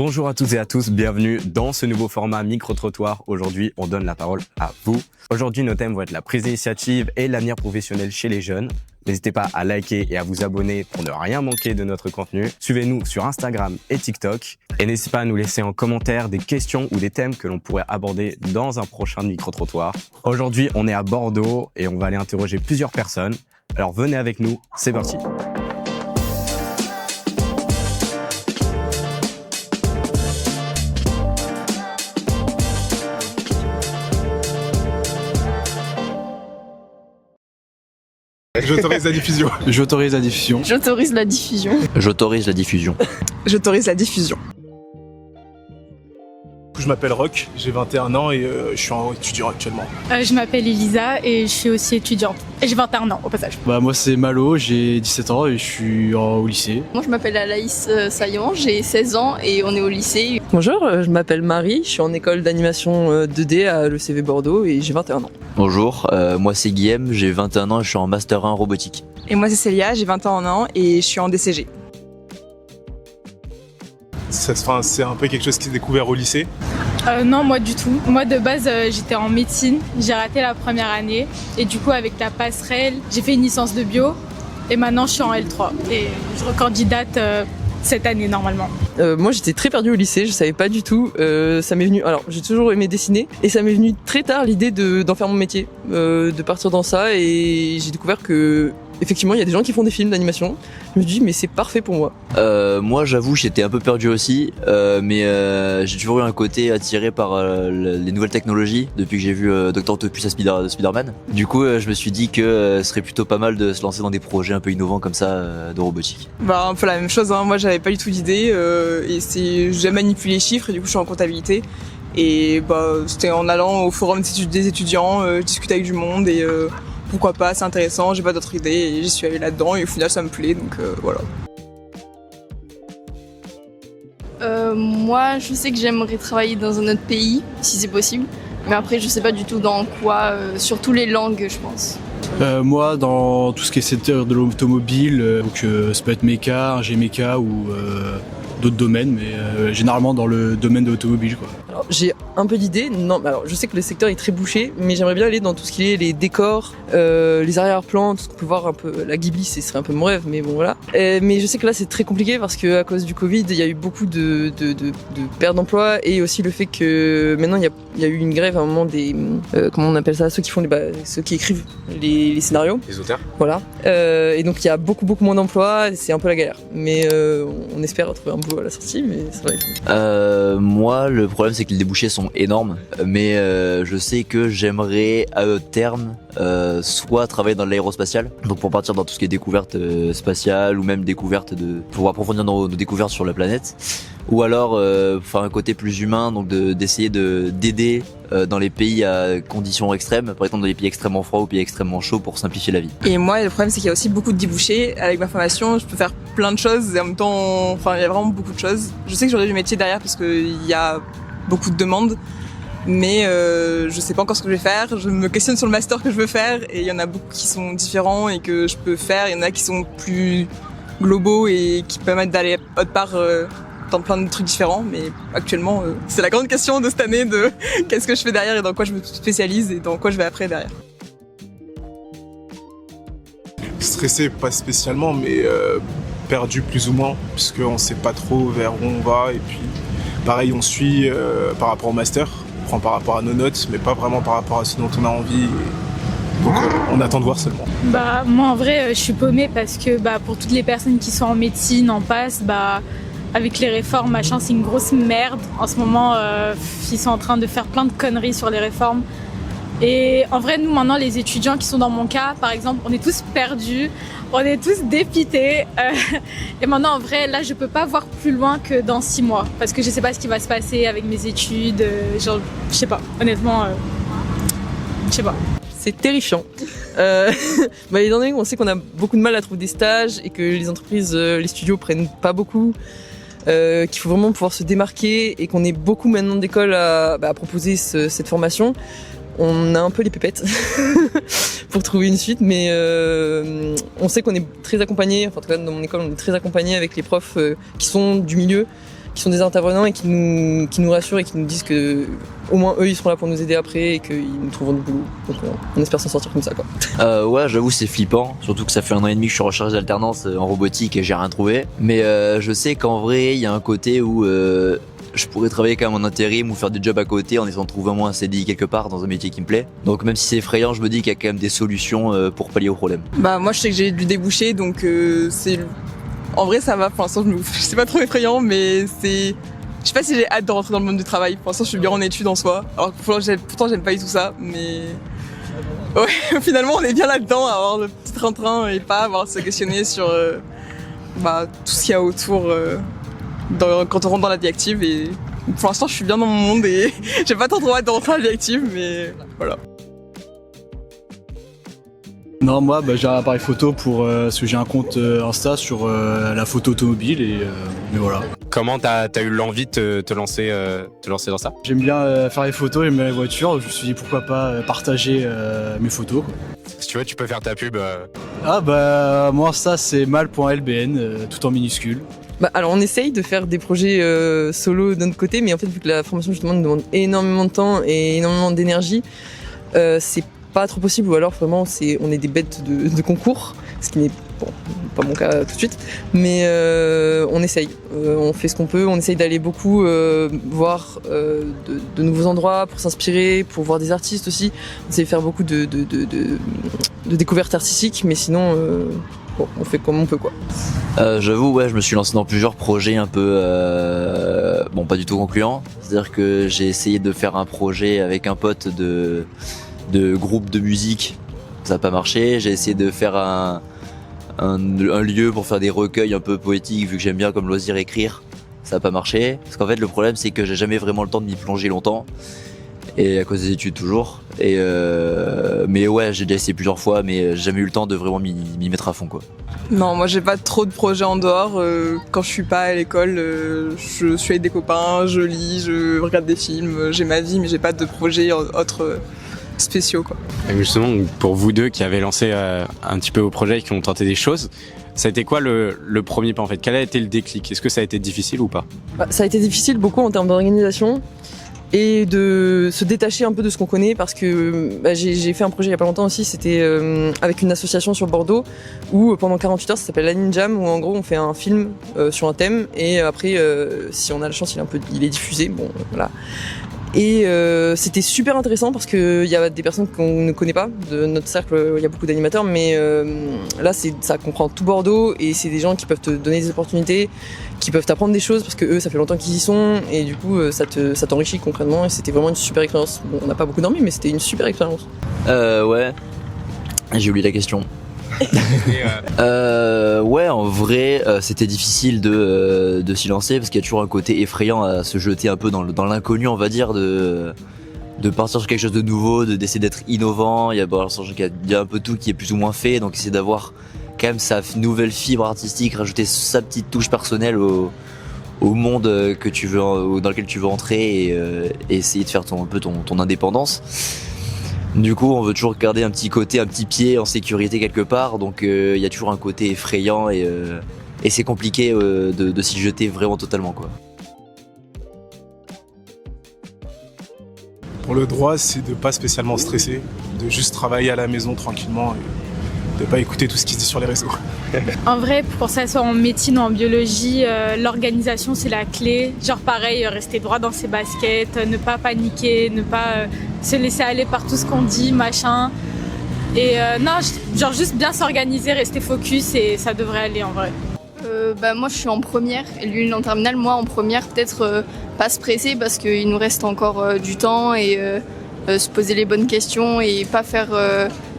Bonjour à toutes et à tous, bienvenue dans ce nouveau format micro-trottoir. Aujourd'hui, on donne la parole à vous. Aujourd'hui, nos thèmes vont être la prise d'initiative et l'avenir professionnel chez les jeunes. N'hésitez pas à liker et à vous abonner pour ne rien manquer de notre contenu. Suivez-nous sur Instagram et TikTok. Et n'hésitez pas à nous laisser en commentaire des questions ou des thèmes que l'on pourrait aborder dans un prochain micro-trottoir. Aujourd'hui, on est à Bordeaux et on va aller interroger plusieurs personnes. Alors venez avec nous, c'est parti. J'autorise la diffusion. J'autorise la diffusion. J'autorise la diffusion. J'autorise la diffusion. J'autorise la diffusion. Je m'appelle Roch, j'ai 21 ans et je suis étudiant actuellement. Je m'appelle Elisa et je suis aussi étudiante. Et j'ai 21 ans au passage. Moi c'est Malo, j'ai 17 ans et je suis au lycée. Moi je m'appelle Alaïs Saillant, j'ai 16 ans et on est au lycée. Bonjour, je m'appelle Marie, je suis en école d'animation 2D à l'ECV Bordeaux et j'ai 21 ans. Bonjour, moi c'est Guillaume, j'ai 21 ans et je suis en Master 1 robotique. Et moi c'est Célia, j'ai 21 ans et je suis en DCG. C'est un peu quelque chose qui s'est découvert au lycée. Non, moi du tout. Moi de base j'étais en médecine, j'ai raté la première année et du coup avec la passerelle j'ai fait une licence de bio et maintenant je suis en L3 et je recandidate cette année normalement. Moi j'étais très perdue au lycée, je savais pas du tout, ça m'est venu, alors j'ai toujours aimé dessiner et ça m'est venu très tard l'idée d'en faire mon métier, de partir dans ça et j'ai découvert que effectivement il y a des gens qui font des films d'animation. Je me suis dit mais c'est parfait pour moi. Moi j'avoue j'étais un peu perdu aussi, mais j'ai toujours eu un côté attiré par les nouvelles technologies depuis que j'ai vu Dr Octopus à Spider-Man. Du coup je me suis dit que ce serait plutôt pas mal de se lancer dans des projets un peu innovants comme ça de robotique. Un peu la même chose, hein. Moi j'avais pas du tout d'idée et j'ai manipulé les chiffres et du coup je suis en comptabilité. Et c'était en allant au forum des étudiants, discuter avec du monde et pourquoi pas, c'est intéressant, j'ai pas d'autres idées et j'y suis allée là-dedans et au final ça me plaît donc voilà. Moi je sais que j'aimerais travailler dans un autre pays si c'est possible, mais après je sais pas du tout dans quoi, surtout les langues je pense. Moi dans tout ce qui est secteur de l'automobile, donc ça peut être méca, ingé méca ou d'autres domaines, mais généralement dans le domaine de l'automobile quoi. Alors, j'ai un peu d'idées, alors je sais que le secteur est très bouché, mais j'aimerais bien aller dans tout ce qui est les décors, les arrière-plans, tout ce qu'on peut voir un peu, la Ghibli, ce serait un peu mon rêve, mais bon voilà. Mais je sais que là c'est très compliqué parce que à cause du Covid, il y a eu beaucoup de pertes d'emploi et aussi le fait que maintenant il y a eu une grève à un moment des, comment on appelle ça, ceux qui font ceux qui écrivent les scénarios. Les auteurs. Voilà. Et donc il y a beaucoup moins d'emplois, c'est un peu la galère. Mais on espère trouver un boulot à la sortie, mais ça va être cool. Moi le problème c'est que les débouchés sont énormes, mais je sais que j'aimerais à terme soit travailler dans l'aérospatial, donc pour partir dans tout ce qui est découverte spatiale ou même découverte pour approfondir nos découvertes sur la planète, ou alors faire un côté plus humain, donc d'essayer d'aider dans les pays à conditions extrêmes, par exemple dans les pays extrêmement froids ou pays extrêmement chauds pour simplifier la vie. Et moi le problème c'est qu'il y a aussi beaucoup de débouchés, avec ma formation je peux faire plein de choses et en même temps, il y a vraiment beaucoup de choses. Je sais que j'aurai du métier derrière parce qu'il y a beaucoup de demandes, mais je sais pas encore ce que je vais faire. Je me questionne sur le master que je veux faire et il y en a beaucoup qui sont différents et que je peux faire. Il y en a qui sont plus globaux et qui permettent d'aller autre part dans plein de trucs différents, mais actuellement c'est la grande question de cette année de qu'est-ce que je fais derrière et dans quoi je me spécialise et dans quoi je vais après derrière. Stressé pas spécialement, mais perdu plus ou moins, puisqu'on sait pas trop vers où on va et puis pareil on suit par rapport au master, on prend par rapport à nos notes, mais pas vraiment par rapport à ce dont on a envie. Donc on attend de voir seulement. Moi en vrai je suis paumée parce que pour toutes les personnes qui sont en médecine, en passe, avec les réformes, machin, c'est une grosse merde. En ce moment, ils sont en train de faire plein de conneries sur les réformes. Et en vrai, nous, maintenant, les étudiants qui sont dans mon cas, par exemple, on est tous perdus, on est tous dépités. Et maintenant, en vrai, là, je peux pas voir plus loin que dans 6 mois. Parce que je sais pas ce qui va se passer avec mes études. Je sais pas, honnêtement, je sais pas. C'est terrifiant. Étant donné qu'on sait qu'on a beaucoup de mal à trouver des stages et que les entreprises, les studios prennent pas beaucoup, qu'il faut vraiment pouvoir se démarquer et qu'on est beaucoup maintenant d'écoles à proposer cette formation, on a un peu les pépettes pour trouver une suite, mais on sait qu'on est très accompagné, enfin en tout cas dans mon école on est très accompagné avec les profs qui sont du milieu, qui sont des intervenants et qui nous rassurent et qui nous disent que au moins eux ils seront là pour nous aider après et qu'ils nous trouveront du boulot. Donc on espère s'en sortir comme ça quoi. Ouais, j'avoue c'est flippant, surtout que ça fait 1 an et demi que je suis en recherche d'alternance en robotique et j'ai rien trouvé. Mais je sais qu'en vrai il y a un côté où je pourrais travailler quand même en intérim ou faire des jobs à côté en essayant de trouver au moins un CDI quelque part dans un métier qui me plaît. Donc même si c'est effrayant, je me dis qu'il y a quand même des solutions pour pallier au problème. Bah moi je sais que j'ai du débouché, donc en vrai ça va. Pour l'instant c'est pas trop effrayant, mais je sais pas si j'ai hâte de rentrer dans le monde du travail. Pour l'instant je suis bien en études en soi, alors que pourtant j'aime pas du tout ça, mais ouais, finalement on est bien là-dedans à avoir le petit train-train et pas avoir à se questionner sur tout ce qu'il y a autour quand on rentre dans la vie active. Et pour l'instant je suis bien dans mon monde et j'ai pas trop hâte de rentrer dans la vie active, mais voilà. Non, moi j'ai un appareil photo parce que j'ai un compte Insta sur la photo automobile mais voilà. Comment t'as eu l'envie de te lancer dans ça? J'aime bien faire les photos, j'aime bien les voitures, je me suis dit pourquoi pas partager mes photos quoi. Si tu veux, tu peux faire ta pub. Moi Insta c'est mal.lbn, tout en minuscule. Alors on essaye de faire des projets solo de notre côté, mais en fait vu que la formation justement nous demande énormément de temps et énormément d'énergie, c'est pas trop possible, ou alors vraiment on est des bêtes de concours, ce qui n'est pas mon cas tout de suite, mais on essaye, on fait ce qu'on peut, on essaye d'aller beaucoup voir de nouveaux endroits pour s'inspirer, pour voir des artistes aussi, on essaye de faire beaucoup de découvertes artistiques, mais sinon on fait comme on peut quoi. J'avoue, ouais, je me suis lancé dans plusieurs projets un peu, pas du tout concluants. C'est-à-dire que j'ai essayé de faire un projet avec un pote de groupe de musique, ça n'a pas marché. J'ai essayé de faire un lieu pour faire des recueils un peu poétiques, vu que j'aime bien comme loisir écrire, ça n'a pas marché. Parce qu'en fait, le problème, c'est que j'ai jamais vraiment le temps de m'y plonger longtemps. Et à cause des études toujours. Mais ouais, j'ai déjà essayé plusieurs fois, mais j'ai jamais eu le temps de vraiment m'y mettre à fond quoi. Non, moi j'ai pas trop de projets en dehors. Quand je suis pas à l'école, je suis avec des copains, je lis, je regarde des films, j'ai ma vie, mais j'ai pas de projets autres spéciaux quoi. Et justement, pour vous deux qui avez lancé un petit peu vos projets et qui ont tenté des choses, ça a été quoi le premier pas en fait? Quel a été le déclic? Est-ce que ça a été difficile ou pas? Ça a été difficile beaucoup en termes d'organisation et de se détacher un peu de ce qu'on connaît, parce que j'ai fait un projet il y a pas longtemps aussi, c'était avec une association sur Bordeaux où pendant 48 heures, ça s'appelle la Ninjam, où en gros on fait un film sur un thème et après si on a la chance il est diffusé, voilà. Et c'était super intéressant parce que il y a des personnes qu'on ne connaît pas de notre cercle, il y a beaucoup d'animateurs, mais là ça comprend tout Bordeaux et c'est des gens qui peuvent te donner des opportunités, qui peuvent t'apprendre des choses parce que eux ça fait longtemps qu'ils y sont et du coup ça t'enrichit concrètement et c'était vraiment une super expérience. Bon, on n'a pas beaucoup dormi mais c'était une super expérience. Ouais, j'ai oublié la question. Ouais, en vrai, c'était difficile de s'y lancer parce qu'il y a toujours un côté effrayant à se jeter un peu dans l'inconnu, on va dire, de partir sur quelque chose de nouveau, d'essayer d'être innovant. Il y a un peu tout qui est plus ou moins fait, donc essayer d'avoir quand même sa nouvelle fibre artistique, rajouter sa petite touche personnelle au monde dans lequel tu veux entrer et essayer de faire ton indépendance. Du coup, on veut toujours garder un petit pied en sécurité quelque part, donc il y a toujours un côté effrayant et c'est compliqué de s'y jeter vraiment totalement quoi. Pour le droit, c'est de pas spécialement stresser, de juste travailler à la maison tranquillement et de pas écouter tout ce qui se dit sur les réseaux. En vrai, pour que ça soit en médecine ou en biologie, l'organisation c'est la clé. Genre pareil, rester droit dans ses baskets, ne pas paniquer, ne pas se laisser aller par tout ce qu'on dit, machin. Et genre juste bien s'organiser, rester focus et ça devrait aller en vrai. Moi je suis en première et lui il est en terminale. Moi en première peut-être pas se presser parce qu'il nous reste encore du temps et se poser les bonnes questions et pas faire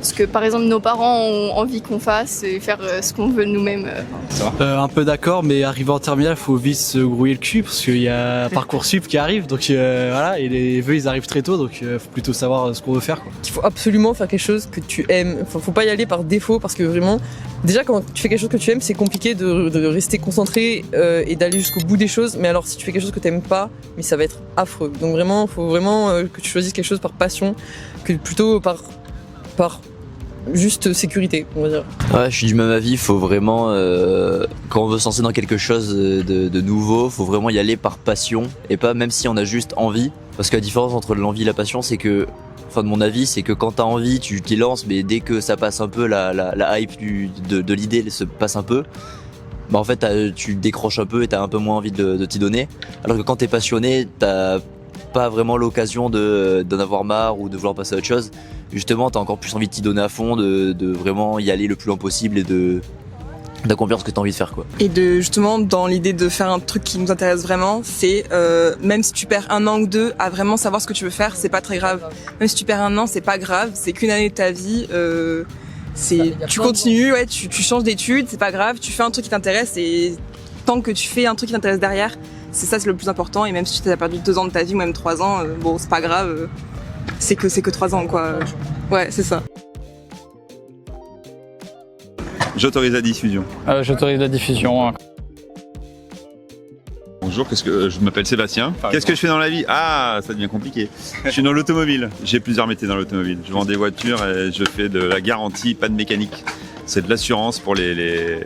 ce que par exemple nos parents ont envie qu'on fasse et faire ce qu'on veut nous-mêmes. Un peu d'accord, mais arrivé en terminale, faut vite se grouiller le cul parce qu'il y a Parcoursup qui arrive, donc voilà, et les vœux ils arrivent très tôt, donc faut plutôt savoir ce qu'on veut faire quoi. Il faut absolument faire quelque chose que tu aimes, faut pas y aller par défaut parce que vraiment, déjà quand tu fais quelque chose que tu aimes, c'est compliqué de rester concentré et d'aller jusqu'au bout des choses, mais alors si tu fais quelque chose que tu aimes pas, mais ça va être affreux. Donc vraiment, faut vraiment que tu choisisses quelque chose par passion, que plutôt par juste sécurité, on va dire. Ouais, je suis du même avis. Faut vraiment, quand on veut se lancer dans quelque chose de nouveau, faut vraiment y aller par passion et pas même si on a juste envie. Parce que la différence entre l'envie et la passion, c'est que, enfin de mon avis, c'est que quand t'as envie, tu t'y lances, mais dès que ça passe un peu, la hype de l'idée se passe un peu, bah en fait tu décroches un peu et t'as un peu moins envie de t'y donner. Alors que quand t'es passionné, t'as pas vraiment l'occasion d'en avoir marre ou de vouloir passer à autre chose. Justement, t'as encore plus envie de t'y donner à fond, de vraiment y aller le plus loin possible et d'accomplir ce que t'as envie de faire, quoi. Et justement, dans l'idée de faire un truc qui nous intéresse vraiment, c'est même si tu perds 1 an ou 2 à vraiment savoir ce que tu veux faire, c'est pas très grave. Même si tu perds 1 an, c'est pas grave, c'est qu'une année de ta vie. Tu continues, ouais, tu changes d'études, c'est pas grave, tu fais un truc qui t'intéresse et tant que tu fais un truc qui t'intéresse derrière, c'est le plus important. Et même si tu as perdu 2 ans de ta vie ou même 3 ans, bon, c'est pas grave, c'est que 3 ans, quoi. Ouais, c'est ça. J'autorise la diffusion. J'autorise la diffusion. Bonjour, je m'appelle Sébastien. Qu'est-ce que je fais dans la vie? Ah, ça devient compliqué. Je suis dans l'automobile. J'ai plusieurs métiers dans l'automobile. Je vends des voitures et je fais de la garantie panne mécanique. C'est de l'assurance pour les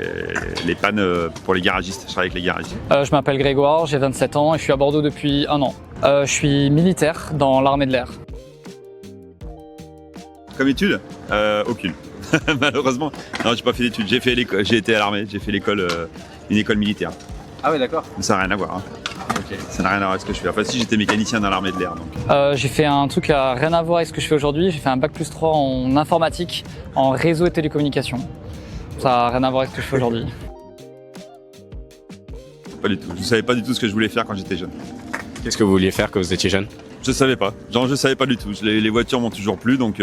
pannes pour les garagistes. Je travaille avec les garagistes. Je m'appelle Grégoire, j'ai 27 ans et je suis à Bordeaux depuis 1 an. Je suis militaire dans l'armée de l'air. Comme étude? Aucune. Malheureusement. Non, j'ai pas fait d'études. J'ai été à l'armée. J'ai fait une école militaire. Ah ouais, d'accord. Ça n'a rien à voir. Hein. Okay. Ça n'a rien à voir avec ce que je fais. Enfin, si j'étais mécanicien dans l'armée de l'air. J'ai fait un truc qui n'a rien à voir avec ce que je fais aujourd'hui. J'ai fait un bac+3 en informatique, en réseau et télécommunications. Ça n'a rien à voir avec ce que je fais aujourd'hui. Pas du tout. Je savais pas du tout ce que je voulais faire quand j'étais jeune. Qu'est-ce que vous vouliez faire quand vous étiez jeune? Je savais pas. Je savais pas du tout. Les voitures m'ont toujours plu, donc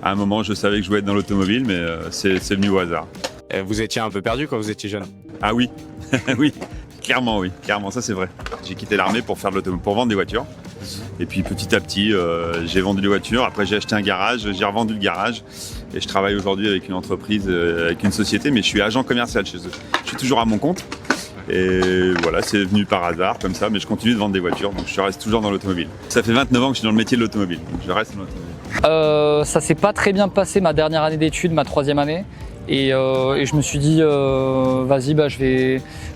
à un moment, je savais que je voulais être dans l'automobile, mais c'est venu au hasard. Vous étiez un peu perdu quand vous étiez jeune? Ah oui, oui. Clairement, oui. Clairement, ça c'est vrai. J'ai quitté l'armée pour vendre des voitures. Et puis petit à petit, j'ai vendu des voitures. Après, j'ai acheté un garage, j'ai revendu le garage. Et je travaille aujourd'hui avec une entreprise, avec une société, mais je suis agent commercial chez eux. Je suis toujours à mon compte. Et voilà, c'est venu par hasard comme ça, mais je continue de vendre des voitures, donc je reste toujours dans l'automobile. Ça fait 29 ans que je suis dans le métier de l'automobile, donc je reste dans l'automobile. Ça s'est pas très bien passé ma dernière année d'études, ma 3e année. Et je me suis dit, vas-y,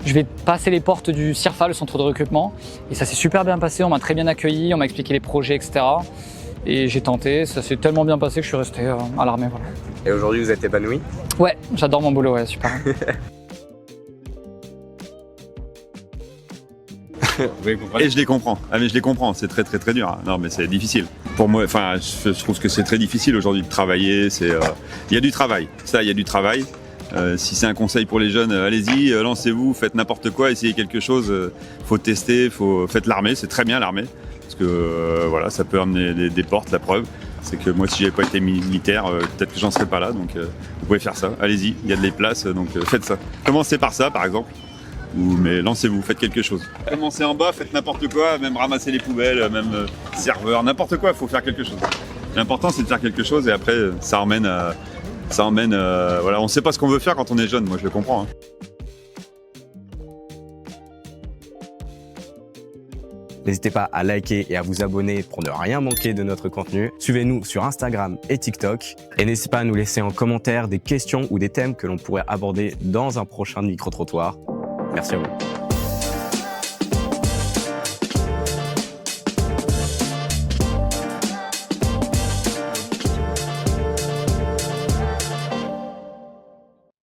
je vais passer les portes du CIRFA, le centre de recrutement. Et ça s'est super bien passé, on m'a très bien accueilli, on m'a expliqué les projets, etc. Et j'ai tenté, ça s'est tellement bien passé que je suis resté à l'armée. Voilà. Et aujourd'hui, vous êtes épanoui? Ouais, j'adore mon boulot, ouais, super. Et je les comprends. Ah mais je les comprends, c'est très très très dur. Non mais c'est difficile. Pour moi, enfin, je trouve que c'est très difficile aujourd'hui de travailler. Il y a du travail. Ça, il y a du travail. Si c'est un conseil pour les jeunes, allez-y, lancez-vous, faites n'importe quoi, essayez quelque chose. Faut tester, faites l'armée, c'est très bien l'armée, parce que voilà, ça peut amener des portes. La preuve, c'est que moi, si j'avais pas été militaire, peut-être que j'en serais pas là. Donc, vous pouvez faire ça. Allez-y, il y a de les places, donc faites ça. Commencez par ça, par exemple. Mais lancez-vous, faites quelque chose. Commencez en bas, faites n'importe quoi, même ramasser les poubelles, même serveur, n'importe quoi, il faut faire quelque chose. L'important c'est de faire quelque chose et après ça emmène, voilà, on sait pas ce qu'on veut faire quand on est jeune, moi je le comprends. Hein. N'hésitez pas à liker et à vous abonner pour ne rien manquer de notre contenu. Suivez-nous sur Instagram et TikTok. Et n'hésitez pas à nous laisser en commentaire des questions ou des thèmes que l'on pourrait aborder dans un prochain micro-trottoir. Merci à vous.